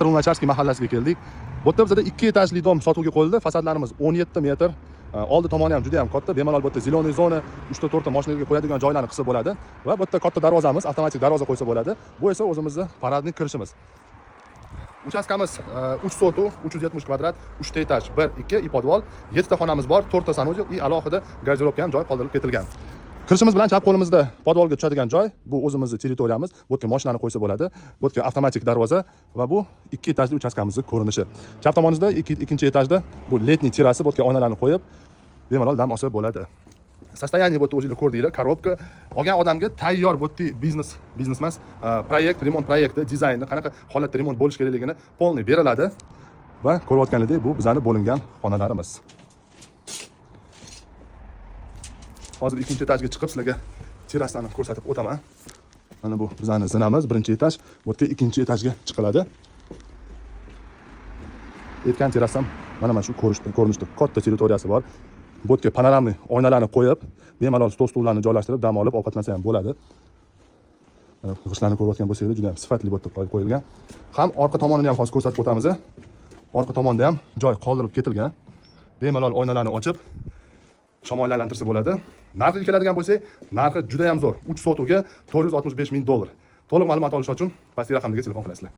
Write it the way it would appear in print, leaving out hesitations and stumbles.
Trunacharskiy mahallasiga keldik. Bu yerda bizda 2 etajli dom sotuvga qo'yildi. Fasadlarimiz 17 metr. Oldi tomoni ham juda ham katta. Bemalol bu yerda ziloniy zona 3-4 ta mashinalarga qo'yadigan joylarni qilsa bo'ladi va bu yerda katta darvozamiz, avtomatik darvoza qo'ysa bo'ladi. Bu esa o'zimizning paradnik kirishimiz. Uchastkamiz 3 sotuv, 370 kvadrat, 3 ta etaj, 1, 2 i podvol, 7 ta xonamiz bor, 4 ta sanuzel i alohida garderobga ham joy qoldirib ketilgan. Kirishimiz bilan chap qo'limizda podvolga tushadigan joy, bu o'zimizning territoriyamiz. Bu yerga mashinani qo'ysa bo'ladi. Bu yerga avtomatik darvoza va bu 2 etajli uchastkamizning ko'rinishi. Chap tomonimizda ikkinchi etajda bu letniy terrasi, bu yerga oynalarni qo'yib, bemalol dam olsa bo'ladi. Состояние bu yerda o'zingizlar ko'rdinglar, korobka. Olgan odamga tayyor bu yerda biznes emas, proyekt, remont proyekti, dizayni, qanaqa holatda remont bo'lish kerakligini polniy beriladi va ko'rayotganingizday bu bizning bo'lingan xonalarimiz. Hozir ikkinchi etajga chiqib sizlarga terrasani ko'rsatib o'taman. Mana bu bizning zinamiz, birinchi etaj. Bu yerda ikkinchi etajga chiqiladi. Aytgan terrasam mana shu ko'rinishda katta territoriyasi bor. Bu yerga panoramli oynalarni qo'yib, bemalol stol-stullarni joylashtirib, dam olib ovqatlansa ham bo'ladi. G'ishtlarni ko'rayotgan bo'lsangiz, juda ham sifatli bu yerda qo'yilgan. Ham orqa tomonini ham hozir ko'rsatib o'tamiz. Orqa tomonda ham joy qoldirib ketilgan. Bemalol oynalarni ochib, shamolni aylantirsa bo'ladi. Narxiga keladigan bo'lsak, narxi juda ham zo'r. 3 sotuvga $465,000. To'liq ma'lumot olish uchun pastki raqamga telefon qilasizlar.